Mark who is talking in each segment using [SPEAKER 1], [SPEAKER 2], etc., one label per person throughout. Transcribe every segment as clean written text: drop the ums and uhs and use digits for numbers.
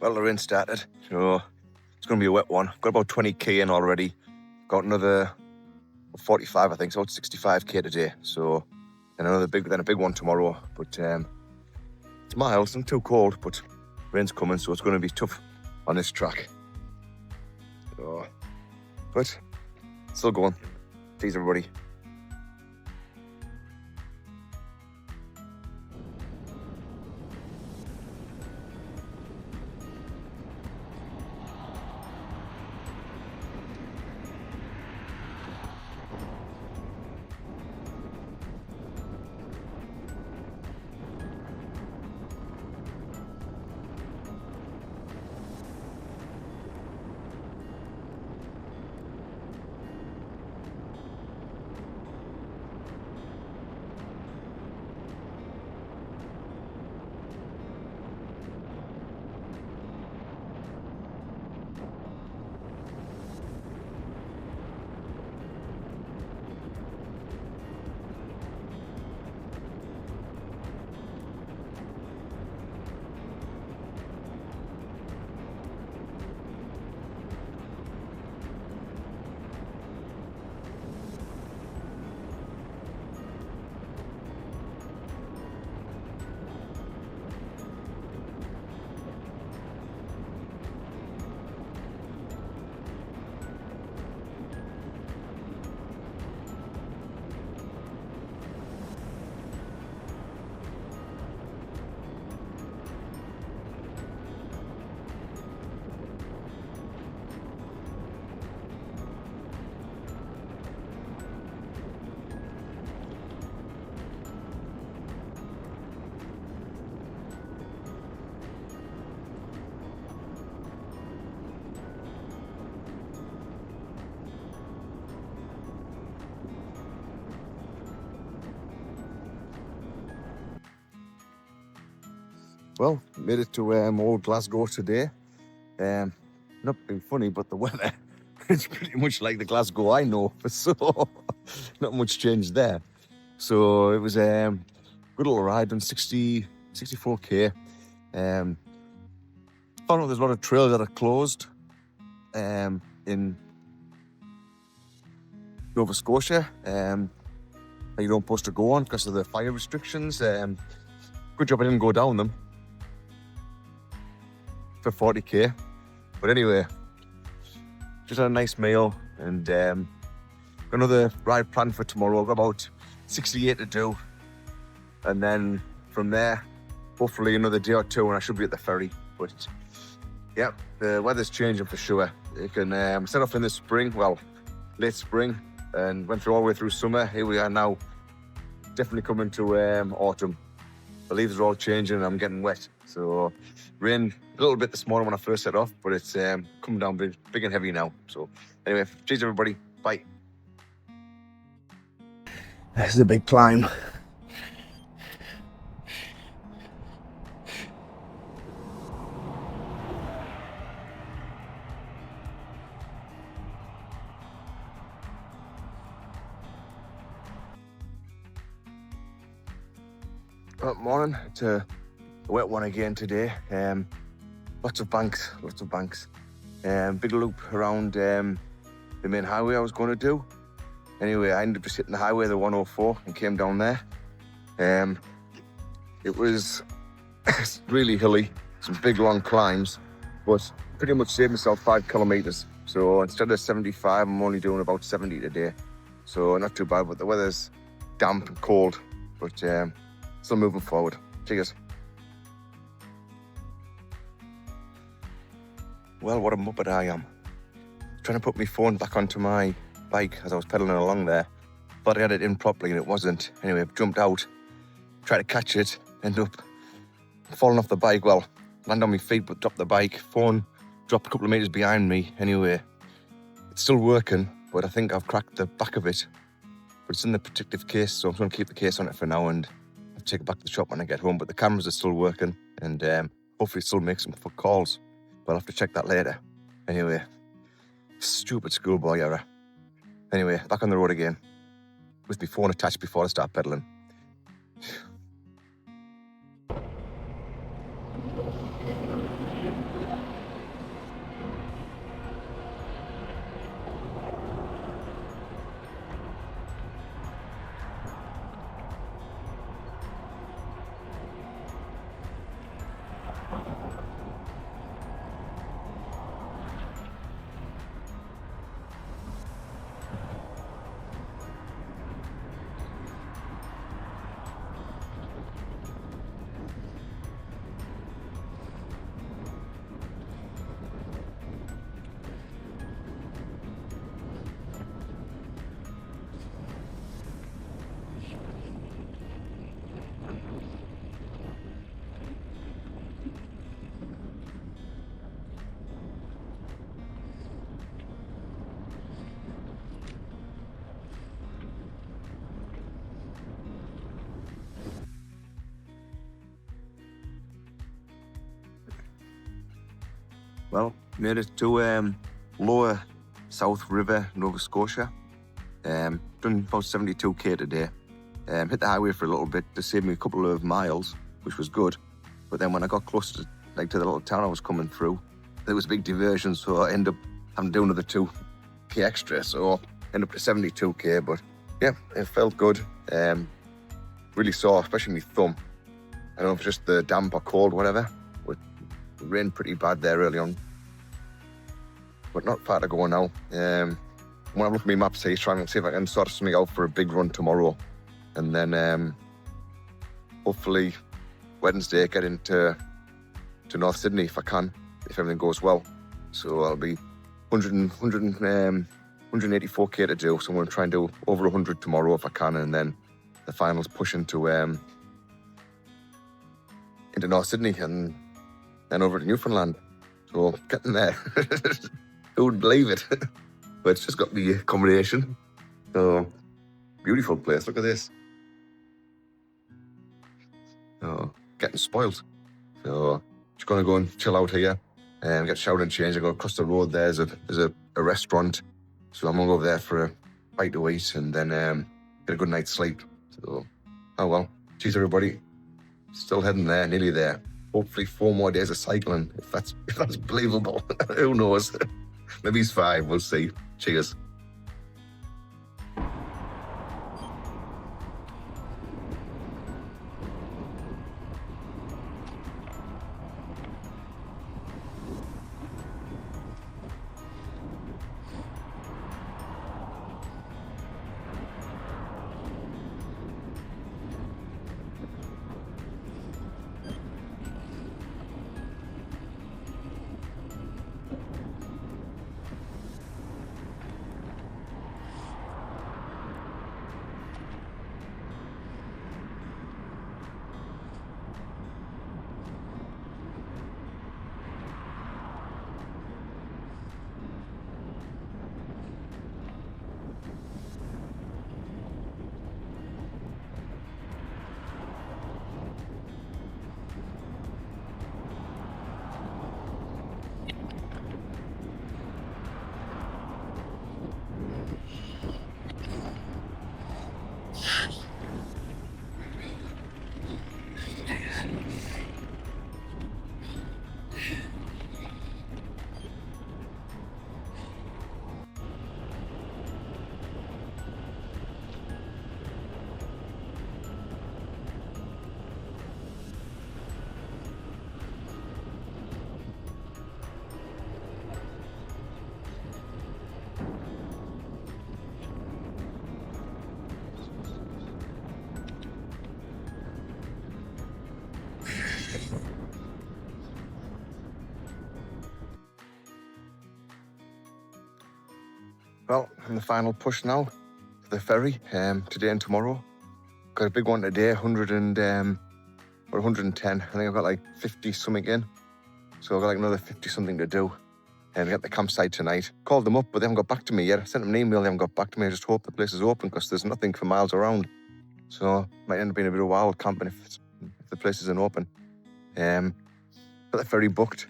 [SPEAKER 1] Well, the rain started, so it's going to be a wet one. Got about 20k in already. Got another 45, I think, so it's 65k today. So, and another big one tomorrow. But it's mild, it's not too cold, but rain's coming, so it's going to be tough on this track. So, but still going. Cheers, everybody. Well, made it to old Glasgow today. Not being funny, but the weather is pretty much like the Glasgow I know, so not much change there. So it was good little ride on 64k. Found out there's a lot of trails that are closed in Nova Scotia that you don't supposed to go on because of the fire restrictions. Good job I didn't go down them for 40k. But anyway, just had a nice meal and got another ride planned for tomorrow. I've got about 68 to do, and then from there, hopefully another day or two, and I should be at the ferry. But yeah, the weather's changing for sure. You can set off in the spring, well, late spring, and went through all the way through summer. Here we are now, definitely coming to autumn. The leaves are all changing and I'm getting wet. So rain a little bit this morning when I first set off, but it's coming down big and heavy now. So anyway, cheers everybody, bye. This is a big climb. Well, morning, it's a wet one again today. Lots of banks. Big loop around the main highway I was going to do. Anyway, I ended up just hitting the highway, the 104, and came down there. It was really hilly, some big long climbs, but pretty much saved myself 5 kilometers. So instead of 75, I'm only doing about 70 today. So not too bad, but the weather's damp and cold, but still moving forward. Cheers. Well, what a muppet I am. Trying to put my phone back onto my bike as I was pedaling along there. Thought I had it in properly and it wasn't. Anyway, I've jumped out, tried to catch it, ended up falling off the bike. Well, landed on my feet but dropped the bike. Phone dropped a couple of meters behind me. Anyway, it's still working, but I think I've cracked the back of it. But it's in the protective case, so I'm going to keep the case on it for now and I'll take it back to the shop when I get home. But the cameras are still working and hopefully still make some calls. But I'll have to check that later. Anyway, stupid schoolboy error. Anyway, back on the road again. With my phone attached before I start pedaling. Well, made it to Lower South River, Nova Scotia. Done about 72k today. Hit the highway for a little bit to save me a couple of miles, which was good. But then when I got close to the little town I was coming through, there was a big diversion, so I ended up having to do another 2k extra. So I ended up at 72k, but yeah, it felt good. Really sore, especially my thumb. I don't know if it's just the damp or cold, whatever. It rained pretty bad there early on, but not far to go now. When I look at my maps here, trying to see if I can sort something out for a big run tomorrow, and then hopefully Wednesday get into North Sydney if I can, if everything goes well. So I'll be 184k to do, so I'm going to try and do over 100 tomorrow if I can, and then the finals push into North Sydney and then over to Newfoundland. So getting there. Who would believe it? But it's just got the accommodation. So beautiful place. Look at this. So getting spoiled. So just gonna go and chill out here and get showered and changed. I go across the road. There's a restaurant. So I'm gonna go over there for a bite to eat and then get a good night's sleep. So oh well. Cheers everybody. Still heading there, nearly there. Hopefully 4 more days of cycling, if that's believable. Who knows? Maybe it's 5, we'll see. Cheers. Well, I'm the final push now for the ferry today and tomorrow. Got a big one today, 110. I think I've got like 50 something in. So I've got like another 50 something to do. And get the campsite tonight. Called them up, but they haven't got back to me yet. I sent them an email, they haven't got back to me. I just hope the place is open because there's nothing for miles around. So might end up being a bit of wild camping if the place isn't open. Got the ferry booked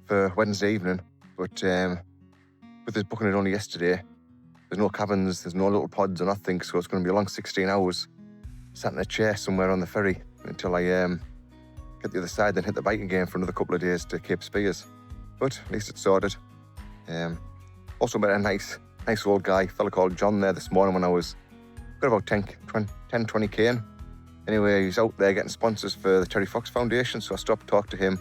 [SPEAKER 1] for Wednesday evening, but with us booking it only yesterday, there's no cabins, there's no little pods or nothing, so it's going to be a long 16 hours sat in a chair somewhere on the ferry until I get the other side, then hit the bike again for another couple of days to Cape Spears. But at least it's sorted. Also met a nice old guy, fella called John there this morning when I was, got about 20k in. Anyway, he's out there getting sponsors for the Terry Fox Foundation, so I stopped to talk to him.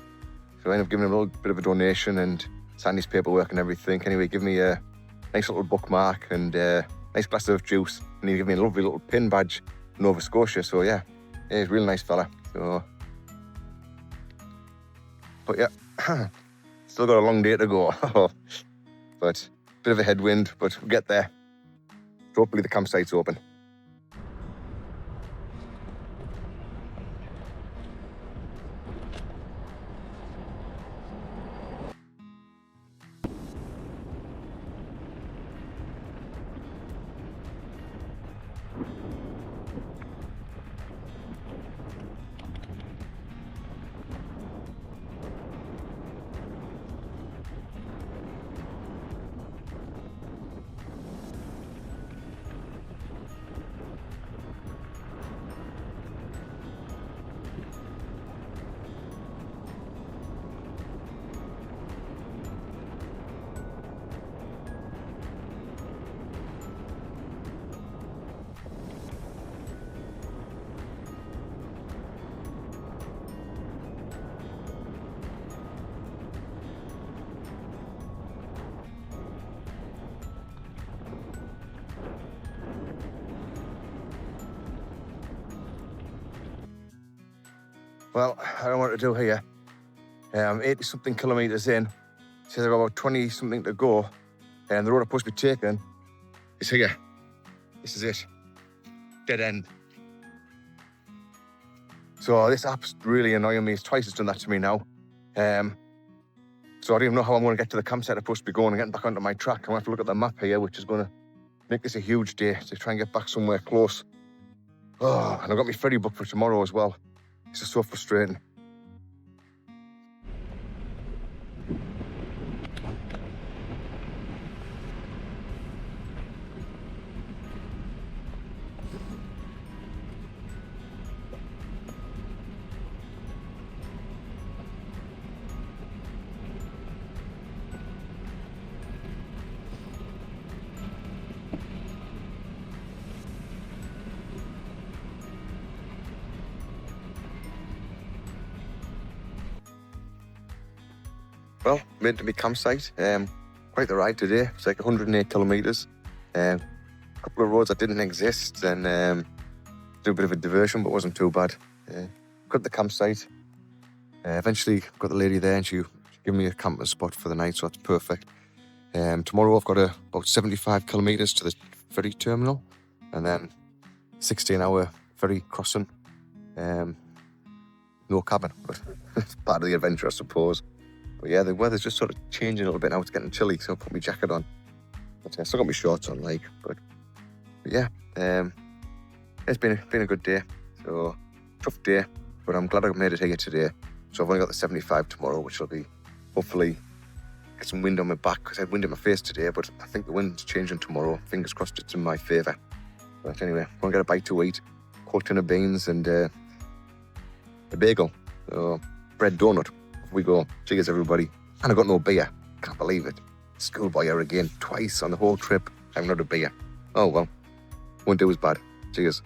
[SPEAKER 1] So I ended up giving him a little bit of a donation and signed his paperwork and everything. Anyway, give me a nice little bookmark and a nice glass of juice. And he gave me a lovely little pin badge, Nova Scotia. So yeah, he's a really nice fella. So, but yeah, still got a long day to go. But bit of a headwind, but we'll get there. Hopefully the campsite's open. Well, I don't know what to do here. 80-something kilometres in. So I've got about 20-something to go. And the road I'm supposed to be taking is here. This is it. Dead end. So this app's really annoying me. It's twice it's done that to me now. So I don't even know how I'm going to get to the campsite I'm supposed to be going and getting back onto my track. I'm going to have to look at the map here, which is going to make this a huge day to try and get back somewhere close. Oh, and I've got my ferry booked for tomorrow as well. It's just so frustrating. Well, made it to my campsite. Quite the ride today. It's like 108 kilometres. A couple of roads that didn't exist, and do a bit of a diversion, but wasn't too bad. Got the campsite. Eventually got the lady there, and she gave me a camping spot for the night, so that's perfect. Tomorrow I've got about 75 kilometres to the ferry terminal, and then 16-hour ferry crossing. No cabin, but it's part of the adventure, I suppose. But yeah, the weather's just sort of changing a little bit now. It's getting chilly, so I put my jacket on. But I still got my shorts on, but yeah, it's been a good day. So tough day, but I'm glad I made it here today. So I've only got the 75 tomorrow, which will be hopefully get some wind on my back, because I had wind in my face today, but I think the wind's changing tomorrow. Fingers crossed it's in my favour. But anyway, I'm going to get a bite to eat, cold tin of beans and a bagel. So bread donut. Off we go. Cheers, everybody. And I got no beer. Can't believe it. Schoolboy here again. Twice on the whole trip. I haven't had a beer. Oh well. Won't do as bad. Cheers.